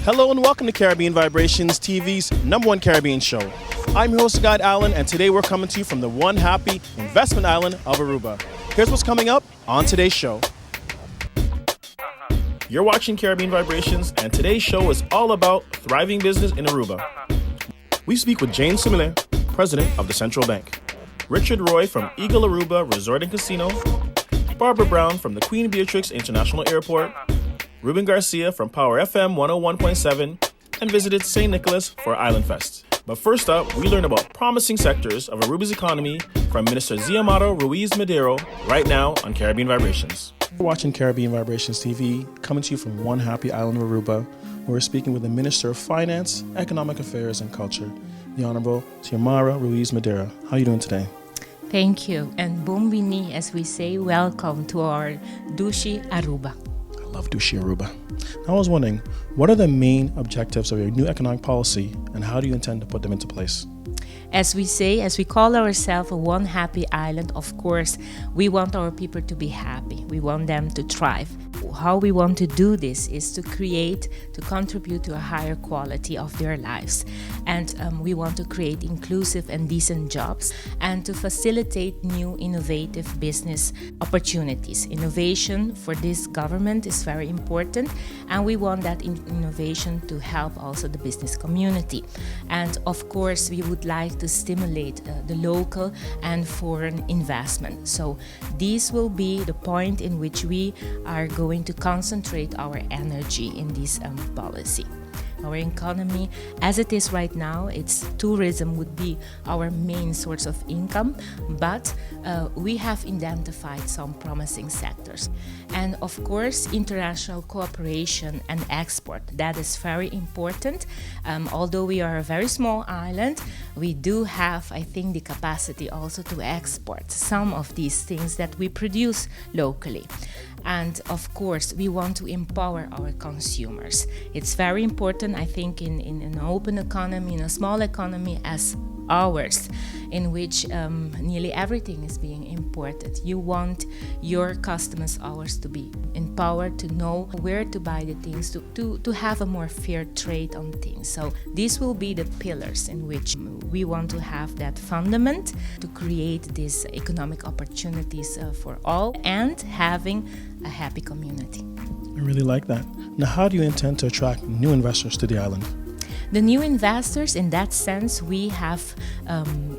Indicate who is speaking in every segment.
Speaker 1: Hello and welcome to Caribbean Vibrations TV's #1 Caribbean show. I'm your host, Guy Allen, and today we're coming to you from the one happy investment island of Aruba. Here's what's coming up on today's show. You're watching Caribbean Vibrations, and today's show is all about thriving business in Aruba. We speak with Jane Simile, president of the Central Bank, Richard Roy from Eagle Aruba Resort Casino, Barbara Brown from the Queen Beatrix International Airport, Ruben Garcia from Power FM 101.7, and visited St. Nicholas for Island Fest. But first up, we learn about promising sectors of Aruba's economy from Minister Ruiz-Maduro right now on Caribbean Vibrations. We're watching Caribbean Vibrations TV, coming to you from one happy island of Aruba. We're speaking with the Minister of Finance, Economic Affairs and Culture, the Honorable Xiomara Ruiz-Maduro. How are you doing today?
Speaker 2: Thank you, and Bombini, as we say, welcome to our Dushi Aruba.
Speaker 1: I love Dushi Aruba. I was wondering, what are the main objectives of your new economic policy, and how do you intend to put them into place?
Speaker 2: As we call ourselves a one happy island, of course, we want our people to be happy. We want them to thrive. How we want to do this is to contribute to a higher quality of their lives. And we want to create inclusive and decent jobs and to facilitate new innovative business opportunities. Innovation for this government is very important, and we want that innovation to help also the business community. And of course, we would like to stimulate the local and foreign investment. So this will be the point in which we are going to concentrate our energy in this policy. Our economy, as it is right now, tourism would be our main source of income, but we have identified some promising sectors. And of course, international cooperation and export, that is very important. Although we are a very small island, we do have, I think, the capacity also to export some of these things that we produce locally. And of course, we want to empower our consumers. It's very important, I think, in an open economy, in a small economy as ours, in which nearly everything is being imported. You want your customers, ours, to be empowered, to know where to buy the things, to have a more fair trade on things. So these will be the pillars in which we want to have that fundament to create these economic opportunities for all and having a happy community.
Speaker 1: I really like that. Now, how do you intend to attract new investors to the island?
Speaker 2: The new investors, in that sense, we have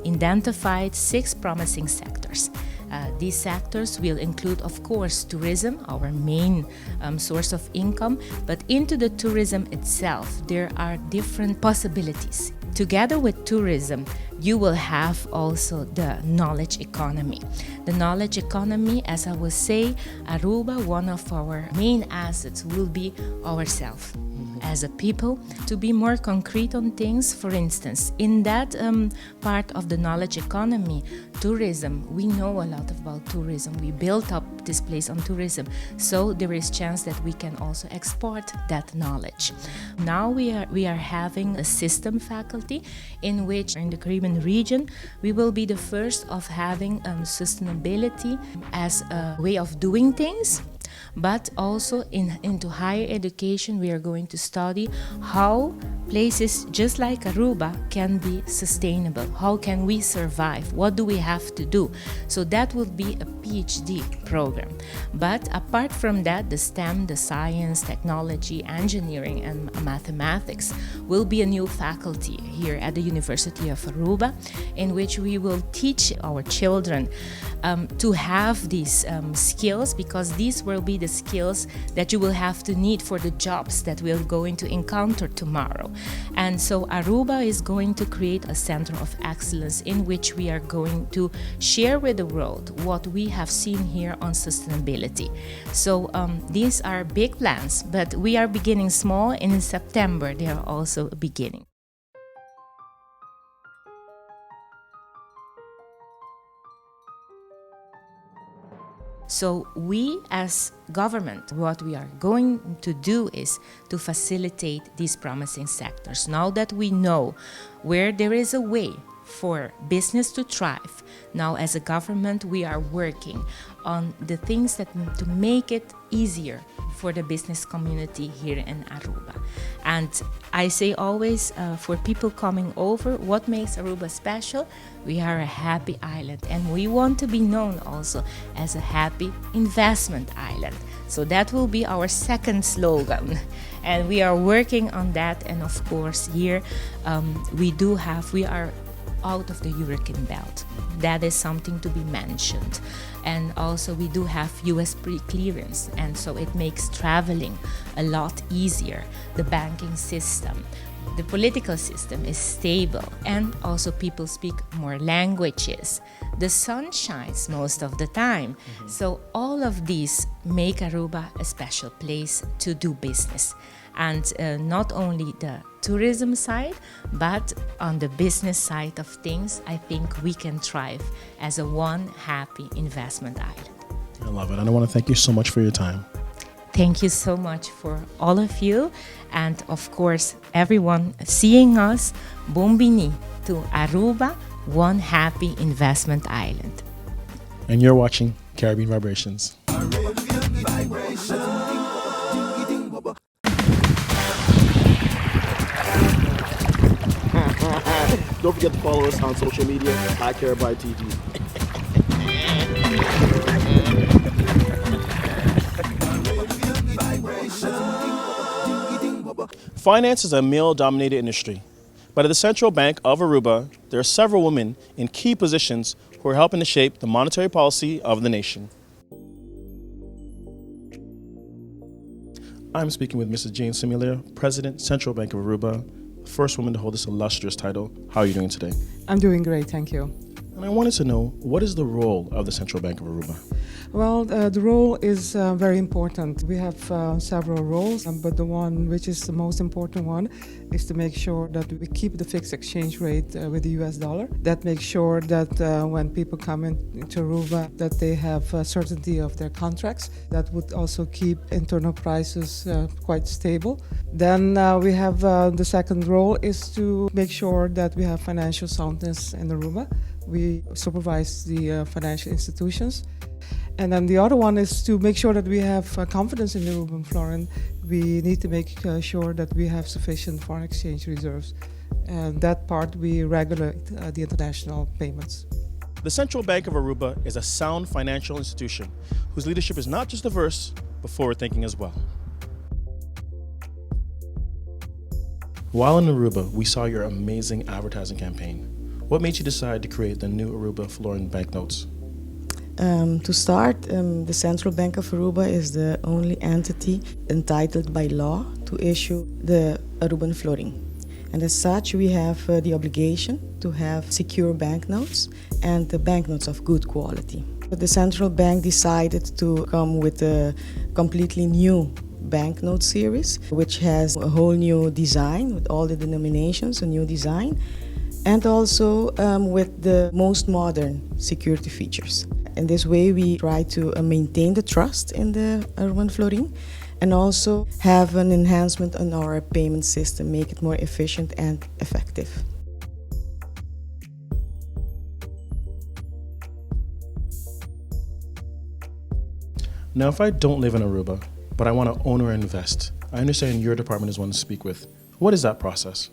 Speaker 2: identified 6 promising sectors. These sectors will include, of course, tourism, our main source of income, but into the tourism itself, there are different possibilities. Together with tourism, you will have also the knowledge economy. The knowledge economy, as I will say, Aruba, one of our main assets will be ourselves. As a people, to be more concrete on things. For instance, in that part of the knowledge economy, tourism, we know a lot about tourism. We built up this place on tourism, so there is chance that we can also export that knowledge. Now we are having a system faculty in which, in the Caribbean region, we will be the first of having sustainability as a way of doing things. But also into higher education, we are going to study how places just like Aruba can be sustainable. How can we survive? What do we have to do? So that will be a PhD program. But apart from that, the STEM, the science, technology, engineering, and mathematics will be a new faculty here at the University of Aruba, in which we will teach our children to have these skills, because these will be the skills that you will have to need for the jobs that we're going to encounter tomorrow. And so Aruba is going to create a center of excellence in which we are going to share with the world what we have seen here on sustainability. So these are big plans, but we are beginning small, and in September they are also beginning. So we as government, what we are going to do is to facilitate these promising sectors. Now that we know where there is a way for business to thrive, now as a government we are working on the things that to make it easier for the business community here in Aruba. And I say always for people coming over, what makes Aruba special? We are a happy island, and we want to be known also as a happy investment island. So that will be our second slogan, and we are working on that. And of course here we are out of the Hurricane Belt. That is something to be mentioned. And also we do have US pre-clearance, and so it makes traveling a lot easier. The banking system, the political system is stable, and also people speak more languages. The sun shines most of the time. So all of these make Aruba a special place to do business. And not only the tourism side, but on the business side of things, I think we can thrive as a one happy investment island.
Speaker 1: I love it. And I want to thank you so much for your time.
Speaker 2: Thank you so much for all of you. And of course, everyone seeing us, Bombini to Aruba, one happy investment island.
Speaker 1: And you're watching Caribbean Vibrations. Don't forget to follow us on social media at Caribbean TV. Finance is a male-dominated industry, but at the Central Bank of Aruba, there are several women in key positions who are helping to shape the monetary policy of the nation. I'm speaking with Mrs. Jane Simulaire, President, Central Bank of Aruba, first woman to hold this illustrious title. How are you doing today?
Speaker 3: I'm doing great, thank you.
Speaker 1: And I wanted to know, what is the role of the Central Bank of Aruba?
Speaker 3: Well, the role is very important. We have several roles, but the one which is the most important one is to make sure that we keep the fixed exchange rate with the US dollar. That makes sure that when people come into Aruba, that they have certainty of their contracts. That would also keep internal prices quite stable. Then we have the second role is to make sure that we have financial soundness in Aruba. We supervise the financial institutions. And then the other one is to make sure that we have confidence in the Aruban florin. We need to make sure that we have sufficient foreign exchange reserves. And that part, we regulate the international payments.
Speaker 1: The Central Bank of Aruba is a sound financial institution whose leadership is not just diverse, but forward-thinking as well. While in Aruba, we saw your amazing advertising campaign. What made you decide to create the new Aruba florin banknotes?
Speaker 4: To start, the Central Bank of Aruba is the only entity entitled by law to issue the Aruban florin. And as such, we have the obligation to have secure banknotes and the banknotes of good quality. The Central Bank decided to come with a completely new banknote series, which has a whole new design with all the denominations, a new design, and also with the most modern security features. In this way, we try to maintain the trust in the Aruban florin and also have an enhancement on our payment system, make it more efficient and effective.
Speaker 1: Now, if I don't live in Aruba, but I want to own or invest, I understand your department is one to speak with. What is that process?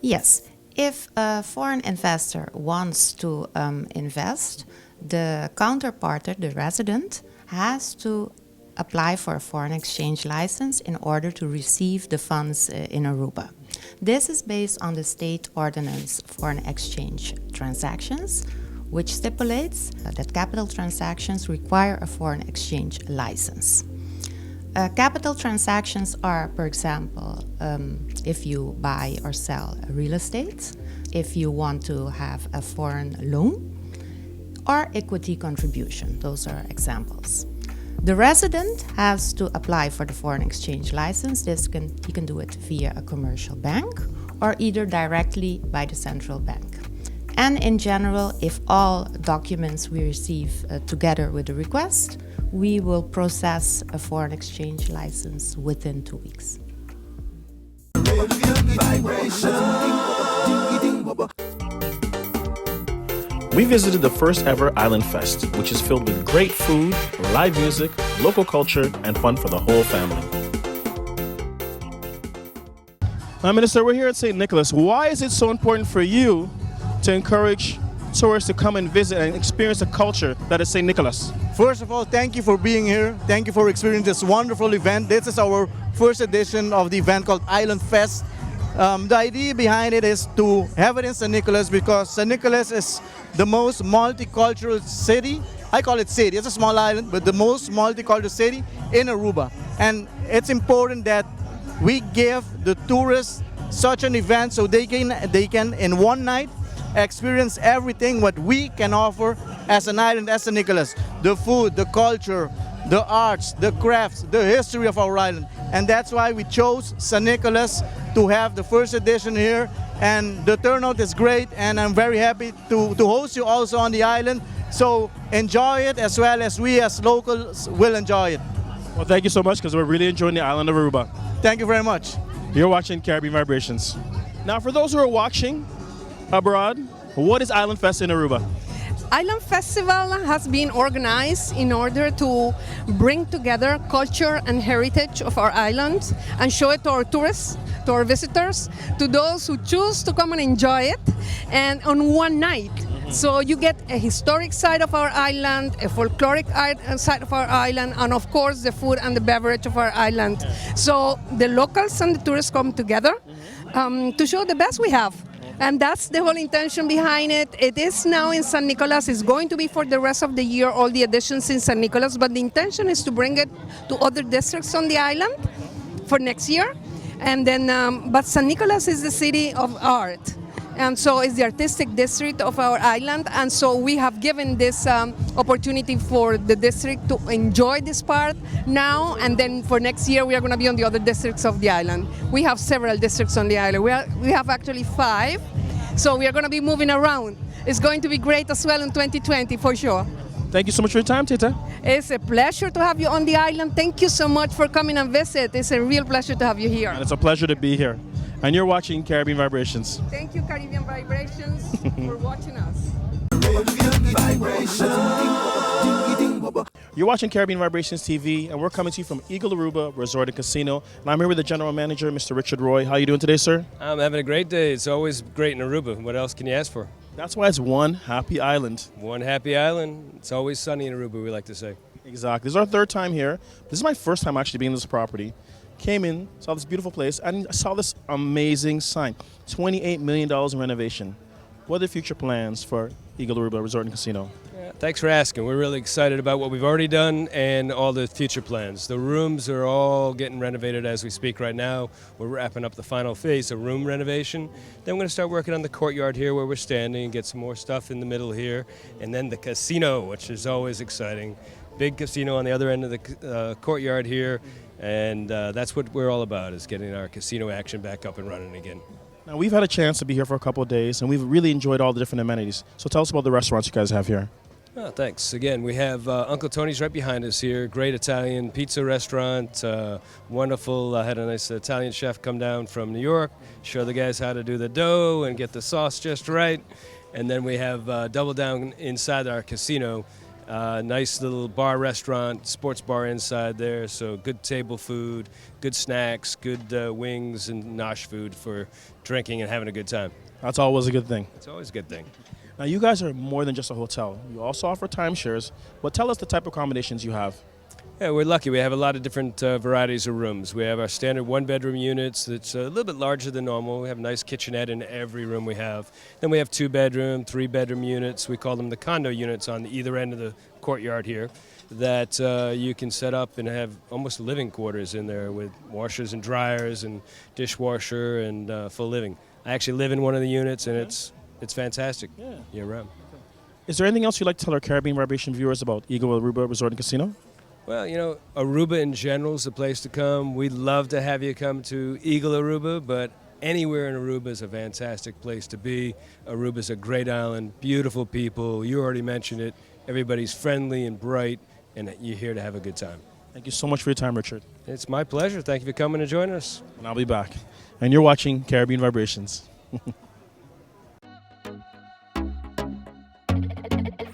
Speaker 5: Yes. If a foreign investor wants to invest, the counterparty, the resident, has to apply for a foreign exchange license in order to receive the funds in Aruba. This is based on the state ordinance foreign exchange transactions, which stipulates that capital transactions require a foreign exchange license. Capital transactions are, for example, if you buy or sell real estate, if you want to have a foreign loan, or equity contribution. Those are examples. The resident has to apply for the foreign exchange license. He can do it via a commercial bank or either directly by the central bank. And in general, if all documents we receive together with the request, we will process a foreign exchange license within 2 weeks.
Speaker 1: We visited the first ever Island Fest, which is filled with great food, live music, local culture, and fun for the whole family. Now, Minister, we're here at St. Nicholas. Why is it so important for you to encourage tourists to come and visit and experience the culture that is St. Nicholas?
Speaker 6: First of all, thank you for being here. Thank you for experiencing this wonderful event. This is our first edition of the event called Island Fest. The idea behind it is to have it in St. Nicholas because St. Nicholas is the most multicultural city. I call it city. It's a small island, but the most multicultural city in Aruba. And it's important that we give the tourists such an event so they can in one night experience everything what we can offer as an island, as St. Nicholas. The food, the culture, the arts, the crafts, the history of our island. And that's why we chose St. Nicholas to have the first edition here. And the turnout is great, and I'm very happy to host you also on the island. So enjoy it as well as we as locals will enjoy it.
Speaker 1: Well, thank you so much because we're really enjoying the island of Aruba.
Speaker 6: Thank you very much.
Speaker 1: You're watching Caribbean Vibrations. Now, for those who are watching abroad, what is Island Fest in Aruba?
Speaker 7: Island Festival has been organized in order to bring together culture and heritage of our island and show it to our tourists, to our visitors, to those who choose to come and enjoy it, and on one night. So you get a historic side of our island, a folkloric side of our island, and of course the food and the beverage of our island. So the locals and the tourists come together to show the best we have. And that's the whole intention behind it. It is now in St. Nicholas. It's going to be for the rest of the year, all the editions in St. Nicholas, but the intention is to bring it to other districts on the island for next year. And then, but St. Nicholas is the city of art. And so it's the artistic district of our island. And so we have given this opportunity for the district to enjoy this part now. And then for next year, we are going to be on the other districts of the island. We have several districts on the island. We have actually 5. So we are going to be moving around. It's going to be great as well in 2020 for sure.
Speaker 1: Thank you so much for your time, Tita.
Speaker 7: It's a pleasure to have you on the island. Thank you so much for coming and visit. It's a real pleasure to have you here.
Speaker 1: And it's a pleasure to be here. And you're watching Caribbean Vibrations.
Speaker 7: Thank you, Caribbean Vibrations, for watching us.
Speaker 1: You're watching Caribbean Vibrations TV, and we're coming to you from Eagle Aruba Resort and Casino. And I'm here with the General Manager, Mr. Richard Roy. How are you doing today, sir?
Speaker 8: I'm having a great day. It's always great in Aruba. What else can you ask for?
Speaker 1: That's why it's one happy island.
Speaker 8: One happy island. It's always sunny in Aruba, we like to say.
Speaker 1: Exactly. This is our 3rd time here. This is my first time actually being in this property. Came in, saw this beautiful place, and I saw this amazing sign. $28 million in renovation. What are the future plans for Eagle Aruba Resort and Casino?
Speaker 8: Yeah, thanks for asking. We're really excited about what we've already done and all the future plans. The rooms are all getting renovated as we speak right now. We're wrapping up the final phase of room renovation. Then we're going to start working on the courtyard here where we're standing and get some more stuff in the middle here. And then the casino, which is always exciting. Big casino on the other end of the courtyard here. And that's what we're all about, is getting our casino action back up and running again.
Speaker 1: Now, we've had a chance to be here for a couple of days, and we've really enjoyed all the different amenities. So tell us about the restaurants you guys have here.
Speaker 8: Oh, thanks. Again, we have Uncle Tony's right behind us here. Great Italian pizza restaurant. Wonderful. I had a nice Italian chef come down from New York, show the guys how to do the dough and get the sauce just right. And then we have Double Down inside our casino. Nice little bar restaurant, sports bar inside there, so good table food, good snacks, good wings and nosh food for drinking and having a good time.
Speaker 1: That's always a good thing.
Speaker 8: It's always a good thing.
Speaker 1: Now, you guys are more than just a hotel. You also offer timeshares. But tell us the type of accommodations you have.
Speaker 8: Yeah, we're lucky. We have a lot of different varieties of rooms. We have our standard one-bedroom units that's a little bit larger than normal. We have a nice kitchenette in every room we have. Then we have 2-bedroom, 3-bedroom units. We call them the condo units on either end of the courtyard here that you can set up and have almost living quarters in there with washers and dryers and dishwasher and full living. I actually live in one of the units, and it's fantastic year-round.
Speaker 1: Is there anything else you'd like to tell our Caribbean Vibration viewers about Eagle Aruba Resort and Casino?
Speaker 8: Well, you know, Aruba in general is the place to come. We'd love to have you come to Eagle Aruba, but anywhere in Aruba is a fantastic place to be. Aruba's a great island, beautiful people. You already mentioned it. Everybody's friendly and bright, and you're here to have a good time.
Speaker 1: Thank you so much for your time, Richard.
Speaker 8: It's my pleasure. Thank you for coming and joining us.
Speaker 1: And I'll be back. And you're watching Caribbean Vibrations.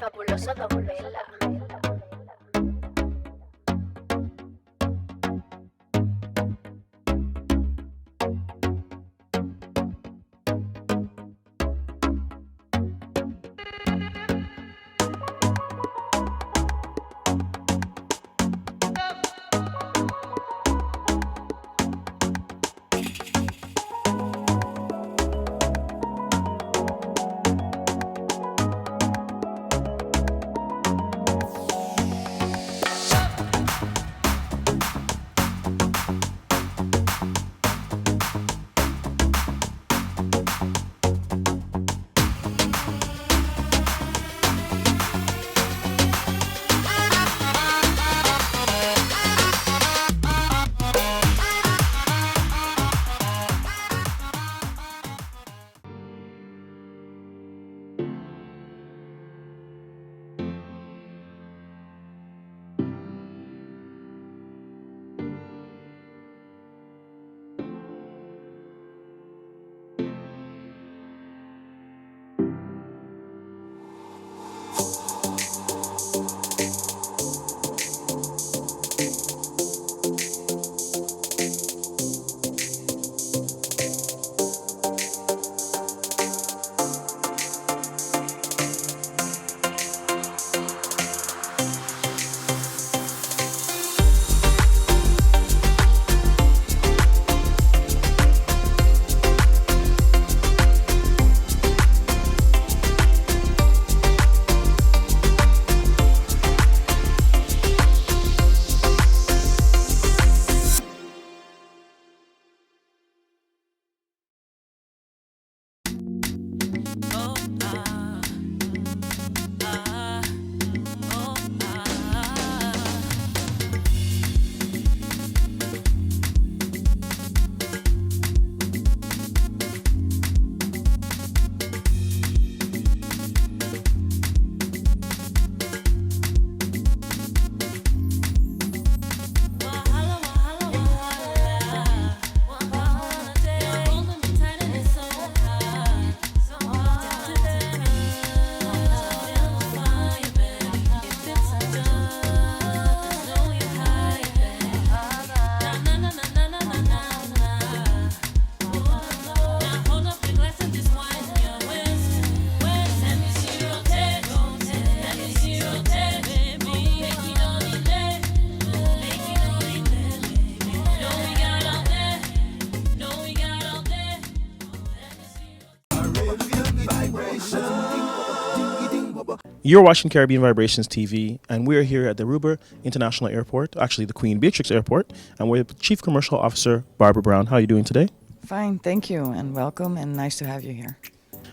Speaker 9: Fabuloso como Bella.
Speaker 1: You're watching Caribbean Vibrations TV, and we're here at the Aruba International Airport, actually the Queen Beatrix Airport, and we're with Chief Commercial Officer Barbara Brown. How are you doing today?
Speaker 10: Fine, thank you, and welcome, and nice to have you here.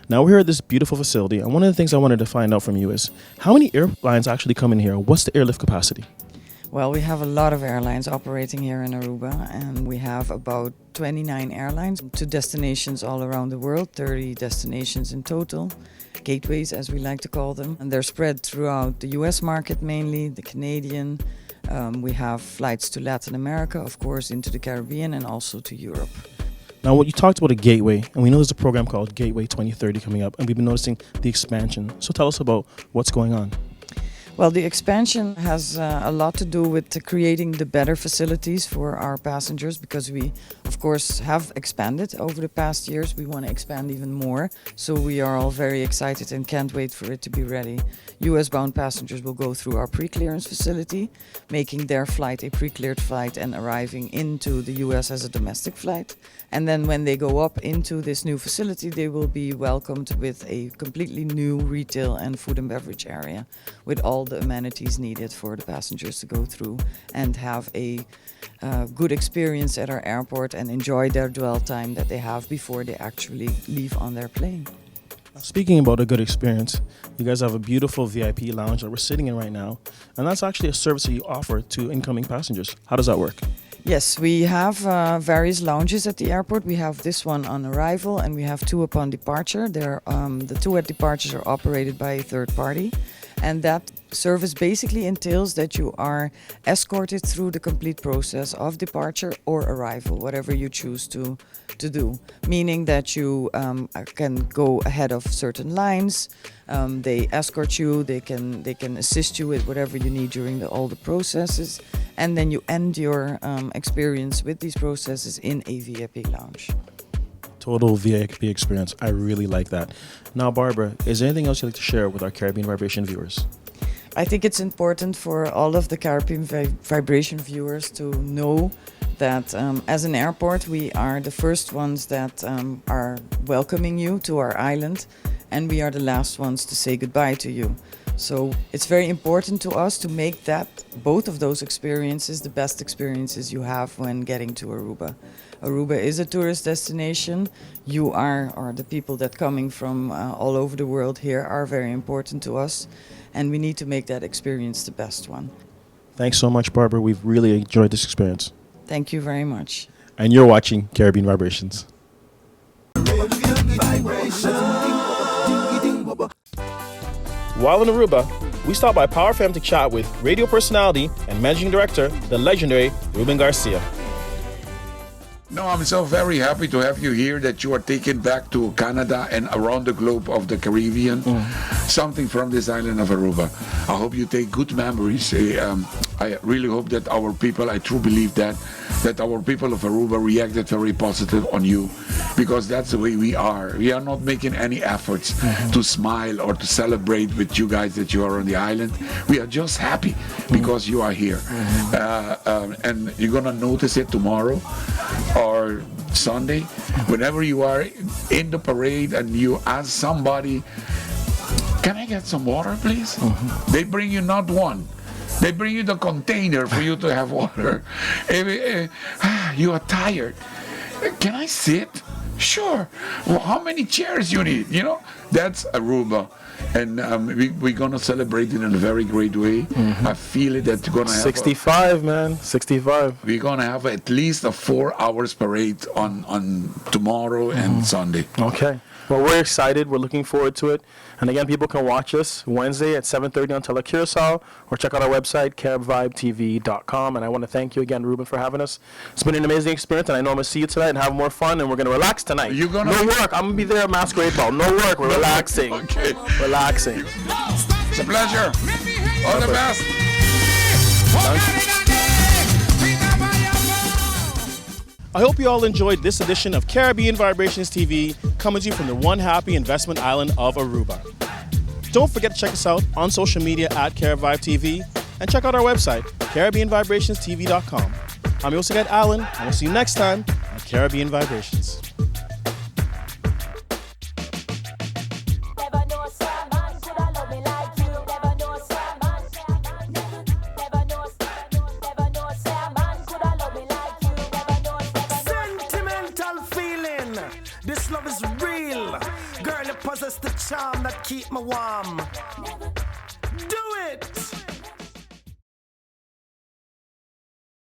Speaker 1: Now we're here at this beautiful facility, and one of the things I wanted to find out from you is how many airlines actually come in here? What's the airlift capacity?
Speaker 10: Well, we have a lot of airlines operating here in Aruba, and we have about 29 airlines to destinations all around the world, 30 destinations in total, gateways as we like to call them. And they're spread throughout the US market mainly, the Canadian. We have flights to Latin America, of course, into the Caribbean and also to Europe.
Speaker 1: Now, what you talked about a gateway, and we know there's a program called Gateway 2030 coming up, and we've been noticing the expansion. So tell us about what's going on.
Speaker 10: Well, the expansion has a lot to do with creating the better facilities for our passengers because we, of course, have expanded over the past years. We want to expand even more. So we are all very excited and can't wait for it to be ready. US-bound passengers will go through our pre-clearance facility, making their flight a pre-cleared flight and arriving into the US as a domestic flight. And then when they go up into this new facility, they will be welcomed with a completely new retail and food and beverage area with all the amenities needed for the passengers to go through and have a good experience at our airport and enjoy their dwell time that they have before they actually leave on their plane.
Speaker 1: Speaking about a good experience, you guys have a beautiful VIP lounge that we're sitting in right now, and that's actually a service that you offer to incoming passengers. How does that work?
Speaker 10: Yes, we have various lounges at the airport. We have this one on arrival and we have two upon departure. The two at departure are operated by a third party, and that service basically entails that you are escorted through the complete process of departure or arrival, whatever you choose to do. Meaning that you can go ahead of certain lines. They escort you. They can assist you with whatever you need during all the processes, and then you end your experience with these processes in a VIP lounge.
Speaker 1: Total VIP experience. I really like that. Now, Barbara, is there anything else you'd like to share with our Caribbean Vibration viewers?
Speaker 10: I think it's important for all of the Caribbean Vibration viewers to know that as an airport, we are the first ones that are welcoming you to our island, and we are the last ones to say goodbye to you. So it's very important to us to make both of those experiences the best experiences you have when getting to Aruba. Aruba is a tourist destination. You are, or the people that coming from all over the world here are very important to us, and we need to make that experience the best one.
Speaker 1: Thanks so much, Barbara. We've really enjoyed this experience.
Speaker 10: Thank you very much.
Speaker 1: And you're watching Caribbean Vibrations. While in Aruba, we stopped by Power FM to chat with radio personality and managing director, the legendary Ruben Garcia.
Speaker 9: No, I'm so very happy to have you here, that you are taken back to Canada and around the globe of the Caribbean. Something from this island of Aruba. I hope you take good memories. I really hope that our people, I truly believe that our people of Aruba reacted very positive on you, because that's the way we are. We are not making any efforts to smile or to celebrate with you guys that you are on the island. We are just happy because you are here. And you're gonna notice it tomorrow or Sunday, whenever you are in the parade and you ask somebody, can I get some water, please? They bring you not one. They bring you the container for you to have water. You are tired. Can I sit? Sure. Well, how many chairs you need? You know, that's Aruba. And we're going to celebrate it in a very great way. I feel it that we're going to have
Speaker 1: 65, man. 65.
Speaker 9: We're going to have at least a 4 hours parade on tomorrow and Sunday.
Speaker 1: Okay. Well, we're excited. We're looking forward to it. And again, people can watch us Wednesday at 7:30 on Telecuracao, or check out our website, caribvibetv.com. And I want to thank you again, Ruben, for having us. It's been an amazing experience, and I know I'm going to see you tonight and have more fun, and we're going to relax tonight.
Speaker 9: No
Speaker 1: work. I'm going to be there at Masquerade Ball. No work. We're relaxing.
Speaker 9: Okay.
Speaker 1: Relaxing.
Speaker 9: It's a pleasure. All the best.
Speaker 1: I hope you all enjoyed this edition of Caribbean Vibrations TV, coming to you from the one happy investment island of Aruba. Don't forget to check us out on social media at CaribVibeTV, and check out our website, CaribbeanVibrationstv.com. I'm your host again, Alan, and we'll see you next time on Caribbean Vibrations.
Speaker 11: This love is real. Girl, you possess the charm that keep me warm. Do it!